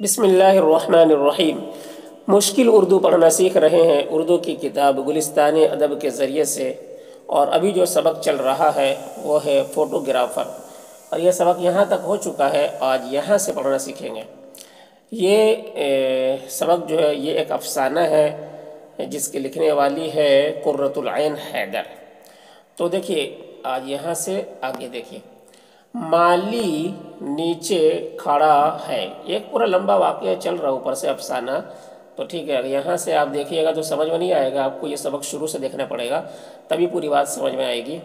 بسم اللہ الرحمن الرحیم۔ مشکل اردو پڑھنا سیکھ رہے ہیں اردو کی کتاب گلستان ادب کے ذریعے سے، اور ابھی جو سبق چل رہا ہے وہ ہے فوٹوگرافر، اور یہ سبق یہاں تک ہو چکا ہے، آج یہاں سے پڑھنا سیکھیں گے۔ یہ سبق جو ہے یہ ایک افسانہ ہے جس کی لکھنے والی ہے قرۃ العین حیدر۔ تو دیکھیے آج یہاں سے آگے دیکھیے۔ مالی نیچے کھڑا ہے، ایک پورا لمبا واقعہ چل رہا اوپر سے افسانہ، تو ٹھیک ہے یہاں سے آپ دیکھیے گا تو سمجھ میں نہیں آئے گا، آپ کو یہ سبق شروع سے دیکھنا پڑے گا تبھی پوری بات سمجھ میں آئے گی۔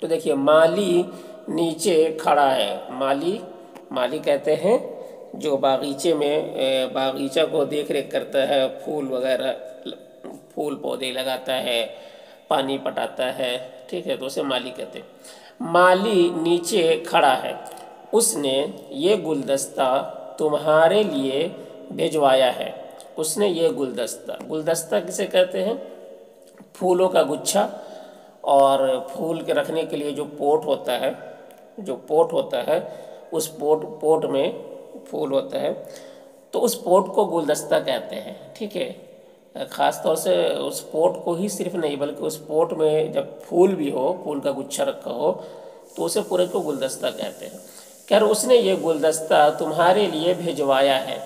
تو دیکھیے مالی نیچے کھڑا ہے، مالی کہتے ہیں جو باغیچے میں باغیچہ کو دیکھ ریکھ کرتا ہے، پھول وغیرہ پھول پودے لگاتا ہے، پانی پٹاتا ہے، ٹھیک ہے، تو اسے مالی کہتے ہیں۔ مالی نیچے کھڑا ہے، اس نے یہ گلدستہ تمہارے لیے بھجوایا ہے۔ اس نے یہ گلدستہ کسے کہتے ہیں؟ پھولوں کا گچھا، اور پھول کے رکھنے کے لیے جو پوٹ ہوتا ہے اس پوٹ میں پھول ہوتا ہے، تو اس پوٹ کو گلدستہ کہتے ہیں، ٹھیک ہے۔ خاص طور سے اس پوٹ کو ہی صرف نہیں بلکہ اس پوٹ میں جب پھول بھی ہو، پھول کا گچھا رکھا ہو تو اسے پورے کو گلدستہ کہتے ہیں۔ خیر اس نے یہ گلدستہ تمہارے لیے بھجوایا ہے،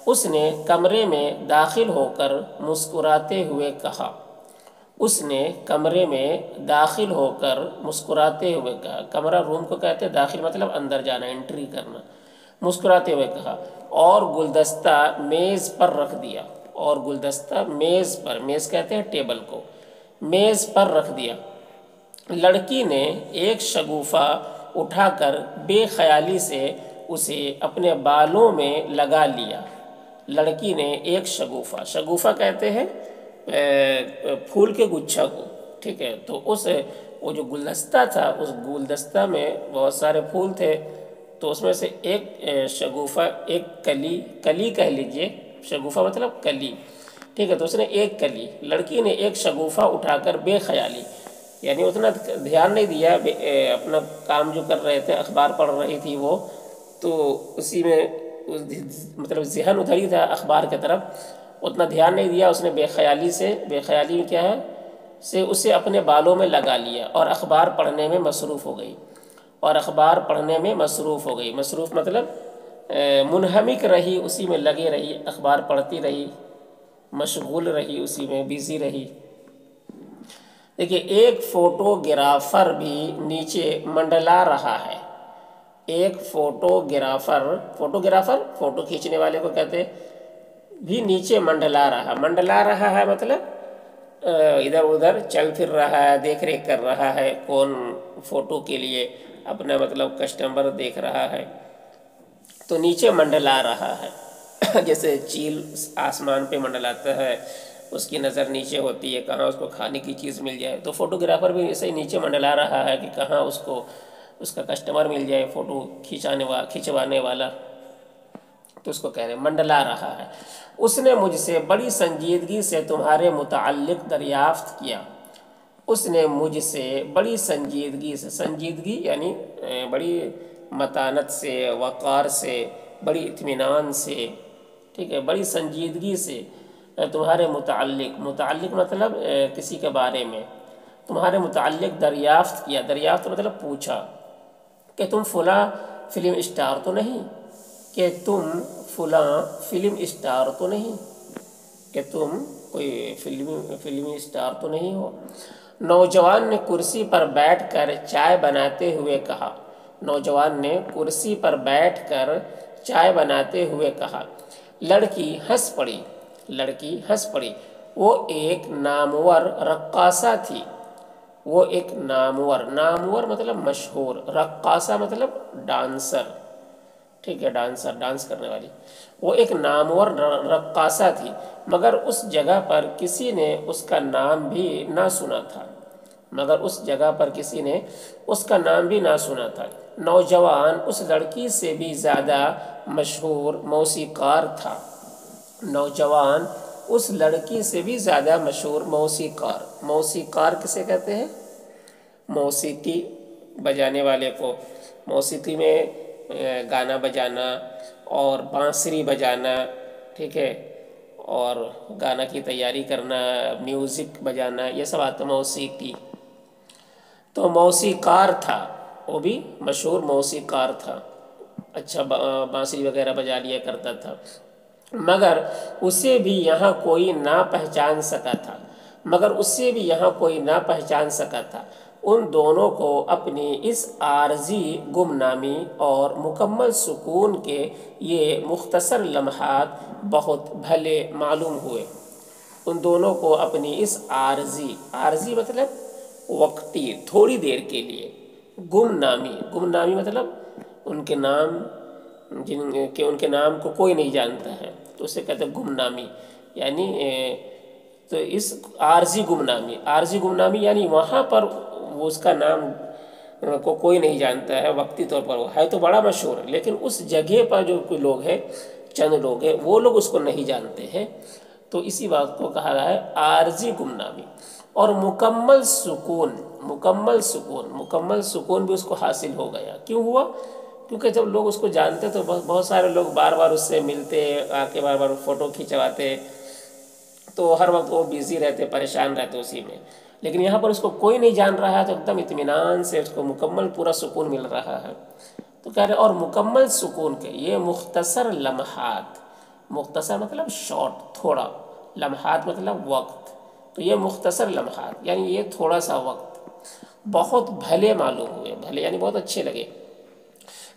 اس نے کمرے میں داخل ہو کر مسکراتے ہوئے کہا۔ اس نے کمرے میں داخل ہو کر مسکراتے ہوئے کہا، کمرہ روم کو کہتے ہیں، داخل مطلب اندر جانا، انٹری کرنا، مسکراتے ہوئے کہا، اور گلدستہ میز پر رکھ دیا، اور گلدستہ میز کہتے ہیں ٹیبل کو، میز پر رکھ دیا۔ لڑکی نے ایک شگوفہ اٹھا کر بے خیالی سے اسے اپنے بالوں میں لگا لیا۔ لڑکی نے ایک شگوفہ کہتے ہیں پھول کے گچھا کو، ٹھیک ہے، تو وہ جو گلدستہ تھا اس گلدستہ میں بہت سارے پھول تھے، تو اس میں سے ایک شگوفہ، ایک کلی کہہ لیجئے، شگوفہ مطلب کلی، ٹھیک ہے، تو اس نے ایک کلی، لڑکی نے ایک شگوفہ اٹھا کر بے خیالی، یعنی اتنا دھیان نہیں دیا، اپنا کام جو کر رہے تھے، اخبار پڑھ رہی تھی وہ، تو اسی میں مطلب ذہن ادھر ہی تھا اخبار کی طرف، اتنا دھیان نہیں دیا، اس نے بے خیالی میں کیا ہے سے اسے اپنے بالوں میں لگا لیا، اور اخبار پڑھنے میں مصروف ہو گئی، مصروف مطلب منہمک رہی، اسی میں لگے رہی، اخبار پڑھتی رہی، مشغول رہی، اسی میں بیزی رہی۔ دیکھیے ایک فوٹوگرافر بھی نیچے منڈلا رہا ہے، ایک فوٹوگرافر فوٹو کھینچنے والے کو کہتے بھی نیچے منڈلا رہا ہے مطلب ادھر ادھر چل پھر رہا ہے، دیکھ ریکھ کر رہا ہے، کون فوٹو کے لیے اپنا مطلب کسٹمر دیکھ رہا ہے، تو نیچے منڈلا رہا ہے جیسے چیل آسمان پہ منڈلاتا ہے، اس کی نظر نیچے ہوتی ہے کہاں اس کو کھانے کی چیز مل جائے، تو فوٹوگرافر بھی ایسے ہی نیچے منڈلا رہا ہے کہ کہاں اس کو اس کا کسٹمر مل جائے، فوٹو کھنچوانے والا، تو اس کو کہہ رہے ہیں منڈلا رہا ہے۔ اس نے مجھ سے بڑی سنجیدگی سے تمہارے متعلق دریافت کیا، اس نے مجھ سے بڑی سنجیدگی یعنی بڑی متانت سے، وقار سے، بڑی اطمینان سے، ٹھیک ہے، بڑی سنجیدگی سے تمہارے متعلق مطلب کسی کے بارے میں، تمہارے متعلق دریافت کیا، دریافت مطلب پوچھا کہ تم فلاں فلم اسٹار تو نہیں، کہ تم کوئی فلمی اسٹار تو نہیں ہو۔ نوجوان نے کرسی پر بیٹھ کر چائے بناتے ہوئے کہا۔ لڑکی ہنس پڑی، وہ ایک نامور رقاصہ تھی، نامور مطلب مشہور، رقاصہ مطلب ڈانسر، ٹھیک ہے، ڈانس کرنے والی، وہ ایک نامور رقاصہ تھی، مگر اس جگہ پر کسی نے اس کا نام بھی نہ سنا تھا۔ نوجوان اس لڑکی سے بھی زیادہ مشہور موسیقار کسے کہتے ہیں؟ موسیقی بجانے والے کو، موسیقی میں گانا بجانا اور بانسری بجانا، ٹھیک ہے، اور گانا کی تیاری کرنا، میوزک بجانا، یہ سب آتا موسیقی۔ تو موسیقار تھا، وہ بھی مشہور موسیقار تھا، اچھا بانسری وغیرہ بجا لیا کرتا تھا، مگر اسے بھی یہاں کوئی نہ پہچان سکا تھا ان دونوں کو اپنی اس عارضی گمنامی اور مکمل سکون کے یہ مختصر لمحات بہت بھلے معلوم ہوئے۔ ان دونوں کو اپنی اس عارضی مطلب وقتی، تھوڑی دیر کے لیے، گمنامی مطلب ان کے نام کو کوئی نہیں جانتا ہے، تو اسے کہتے ہیں گمنامی، یعنی تو اس عارضی گمنامی یعنی وہاں پر وہ اس کا نام کو کوئی نہیں جانتا ہے، وقتی طور پر وہ ہے تو بڑا مشہور ہے، لیکن اس جگہ پر جو کوئی لوگ ہیں، چند لوگ ہیں، وہ لوگ اس کو نہیں جانتے ہیں، تو اسی بات کو کہا گیا ہے عارضی گمنامی۔ اور مکمل سکون بھی اس کو حاصل ہو گیا۔ کیوں ہوا؟ کیونکہ جب لوگ اس کو جانتے تو بہت سارے لوگ بار بار اس سے ملتے، آ کے بار بار فوٹو کھنچواتے، تو ہر وقت وہ بیزی رہتے، پریشان رہتے اسی میں، لیکن یہاں پر اس کو کوئی نہیں جان رہا ہے تو ایک دم اطمینان سے اس کو مکمل پورا سکون مل رہا ہے۔ تو کہہ رہے اور مکمل سکون کے یہ مختصر لمحات، مختصر مطلب شارٹ، تھوڑا، لمحات مطلب وقت، تو یہ مختصر لمحات یعنی یہ تھوڑا سا وقت بہت بھلے معلوم ہوئے، بھلے یعنی بہت اچھے لگے۔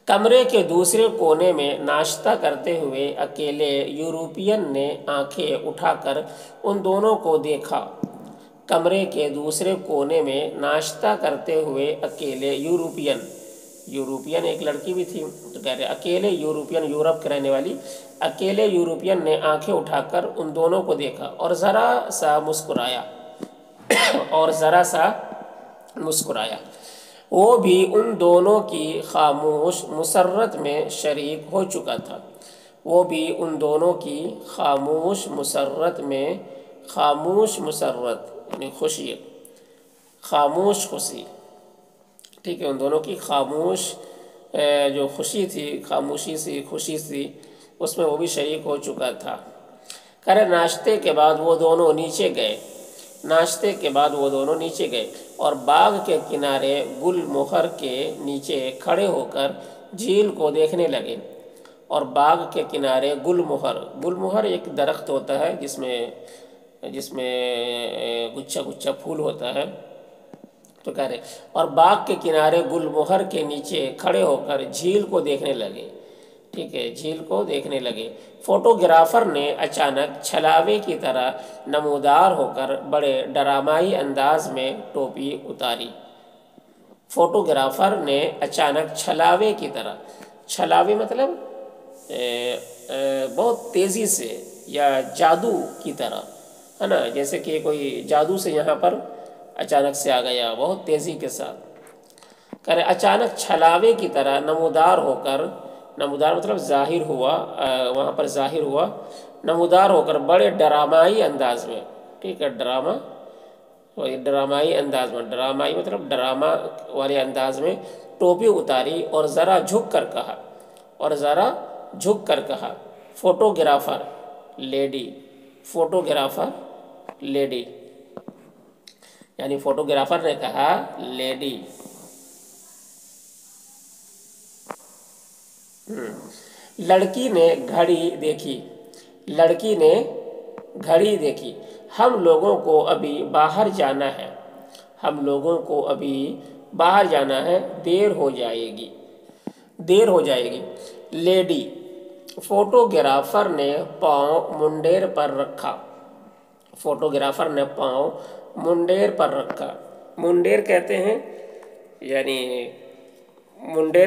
کمرے کے دوسرے کونے میں ناشتہ کرتے ہوئے اکیلے یورپین نے آنکھیں اٹھا کر ان دونوں کو دیکھا۔ کمرے کے دوسرے کونے میں ناشتہ کرتے ہوئے اکیلے یورپین ایک لڑکی بھی تھی، تو کہہ رہے اکیلے یورپین، یورپ کے رہنے والی، اکیلے یورپین نے آنکھیں اٹھا کر ان دونوں کو دیکھا اور ذرا سا مسکرایا۔ وہ بھی ان دونوں کی خاموش مسرت میں شریک ہو چکا تھا۔ خاموش مسرت یعنی خوشی، ٹھیک ہے، ان دونوں کی خاموش جو خوشی تھی، خوشی سی، اس میں وہ بھی شریک ہو چکا تھا۔ ناشتے کے بعد وہ دونوں نیچے گئے اور باغ کے کنارے گل مہر کے نیچے کھڑے ہو کر جھیل کو دیکھنے لگے۔ اور باغ کے کنارے گل مہر ایک درخت ہوتا ہے جس میں گچھا پھول ہوتا ہے، تو کہہ رہے اور باغ کے کنارے گل مہر کے نیچے کھڑے ہو کر جھیل کو دیکھنے لگے، ٹھیک ہے، جھیل کو دیکھنے لگے۔ فوٹوگرافر نے اچانک چھلاوے کی طرح نمودار ہو کر بڑے ڈرامائی انداز میں ٹوپی اتاری۔ فوٹوگرافر نے اچانک چھلاوے کی طرح، چھلاوے مطلب بہت تیزی سے یا جادو کی طرح، ہے نا، جیسے کہ کوئی جادو سے یہاں پر اچانک سے آ گیا بہت تیزی کے ساتھ۔ کہہ رہے اچانک چھلاوے کی طرح نمودار مطلب ظاہر ہوا، وہاں پر ظاہر ہوا، نمودار ہو کر بڑے ڈرامائی انداز میں، ٹھیک ہے، ڈرامائی انداز میں، ڈرامائی مطلب ڈرامہ والے انداز میں ٹوپی اتاری اور ذرا جھک کر کہا فوٹوگرافر لیڈی، یعنی فوٹوگرافر نے کہا لیڈی۔ لڑکی نے گھڑی دیکھی، ہم لوگوں کو ابھی باہر جانا ہے، دیر ہو جائے گی۔ لیڈی، فوٹوگرافر نے پاؤں منڈیر پر رکھا۔ منڈیر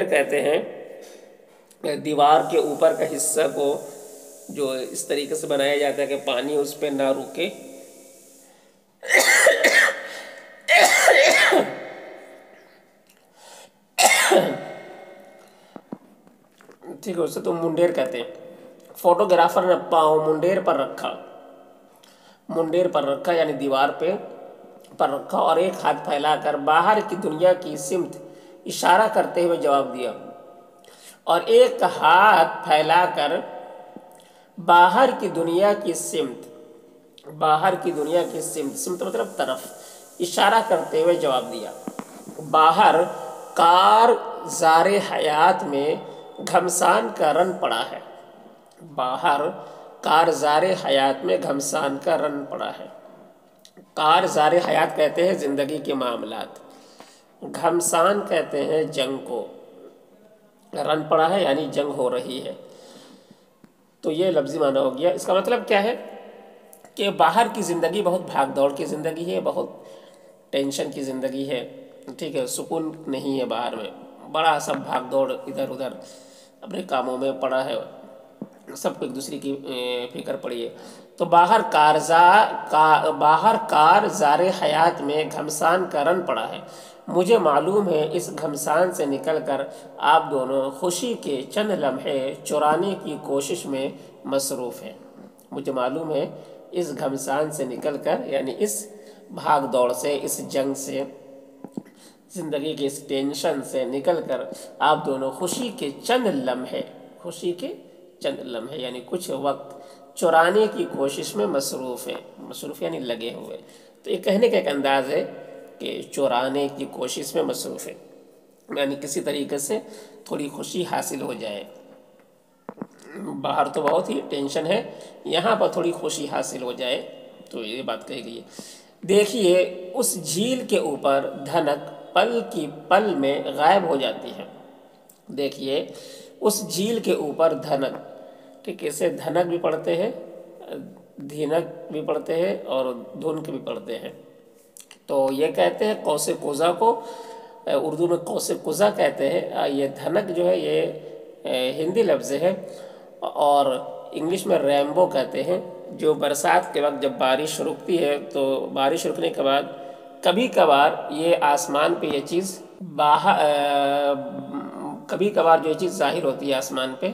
کہتے ہیں دیوار کے اوپر کا حصہ کو جو اس طریقے سے بنایا جاتا ہے کہ پانی اس پہ نہ رکے، ٹھیک ہے، اسے تو منڈیر کہتے ہیں۔ فوٹوگرافر نے پاؤں منڈیر پر رکھا یعنی دیوار پر رکھا اور ایک ہاتھ پھیلا کر باہر کی دنیا کی سمت اشارہ کرتے ہوئے جواب دیا۔ اور ایک ہاتھ پھیلا کر باہر کی دنیا کی سمت، باہر کی دنیا کی سمت، سمت مطلب طرف، اشارہ کرتے ہوئے جواب دیا۔ باہر کار زار حیات میں گھمسان کا رن پڑا ہے، باہر کار زار حیات میں گھمسان کا رن پڑا ہے۔ کار زار حیات کہتے ہیں زندگی کے معاملات، گھمسان کہتے ہیں جنگ کو، رن پڑا ہے یعنی جنگ ہو رہی ہے۔ تو یہ لفظی معنی ہو گیا۔ اس کا مطلب کیا ہے کہ باہر کی زندگی بہت بھاگ دوڑ کی زندگی ہے، بہت ٹینشن کی زندگی ہے، ٹھیک ہے، سکون نہیں ہے باہر میں، بڑا سب بھاگ دوڑ ادھر ادھر اپنے کاموں میں پڑا ہے، سب کو ایک دوسرے کی فکر پڑی ہے۔ تو باہر کار زار حیات میں گھمسان کا رن پڑا ہے، مجھے معلوم ہے اس گھمسان سے نکل کر آپ دونوں خوشی کے چند لمحے چرانے کی کوشش میں مصروف ہیں۔ مجھے معلوم ہے اس گھمسان سے نکل کر، یعنی اس بھاگ دوڑ سے، اس جنگ سے، زندگی کے اس ٹینشن سے نکل کر آپ دونوں خوشی کے چند لمحے، خوشی کے چند لمحے یعنی کچھ وقت چرانے کی کوشش میں مصروف ہیں، مصروف یعنی لگے ہوئے۔ تو یہ کہنے کا ایک انداز ہے کہ چرانے کی کوشش میں مصروف ہے، یعنی کسی طریقے سے تھوڑی خوشی حاصل ہو جائے۔ باہر تو بہت ہی ٹینشن ہے، یہاں پر تھوڑی خوشی حاصل ہو جائے، تو یہ بات کہی گئی ہے۔ دیکھیے اس جھیل کے اوپر دھنک پل کی پل میں غائب ہو جاتی ہے۔ دیکھیے اس جھیل کے اوپر دھنک، ٹھیک ہے، اسے دھنک بھی پڑھتے ہیں، دھنک بھی پڑھتے ہیں اور دھنک بھی پڑھتے ہیں۔ تو یہ کہتے ہیں قوس قزح کو اردو میں قوس قزح کہتے ہیں۔ یہ دھنک جو ہے یہ ہندی لفظ ہے، اور انگلش میں ریمبو کہتے ہیں۔ جو برسات کے وقت جب بارش رکتی ہے تو بارش رکنے کے بعد کبھی کبھار یہ آسمان پہ یہ چیز کبھی کبھار جو یہ چیز ظاہر ہوتی ہے آسمان پہ،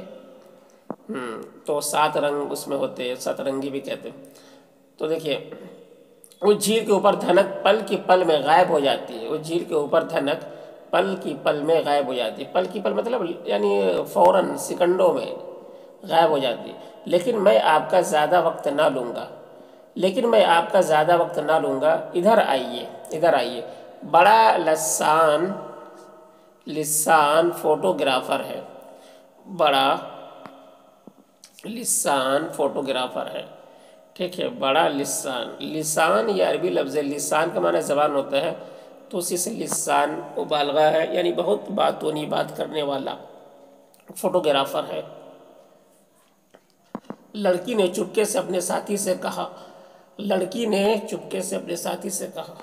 تو 7 رنگ اس میں ہوتے ہیں، 7 رنگی بھی کہتے ہیں۔ تو دیکھیے اس جھیل کے اوپر دھنک پل کی پل میں غائب ہو جاتی ہے، اس جھیل کے اوپر دھنک پل کی پل میں غائب ہو جاتی ہے۔ پل کی پل مطلب یعنی فوراً سیکنڈوں میں غائب ہو جاتی ہے۔ لیکن میں آپ کا زیادہ وقت نہ لوں گا، لیکن میں آپ کا زیادہ وقت نہ لوں گا، ادھر آئیے، ادھر آئیے۔ بڑا لسان فوٹوگرافر ہے، بڑا لسان فوٹوگرافر ہے، ٹھیک ہے، بڑا لسان، لسان یہ عربی لفظ ہے، لسان کا معنی زبان ہوتا ہے، تو اسی سے لسان مبالغہ ہے، یعنی بہت باتونی بات کرنے والا فوٹوگرافر ہے۔ لڑکی نے چپکے سے اپنے ساتھی سے کہا، لڑکی نے چپکے سے اپنے ساتھی سے کہا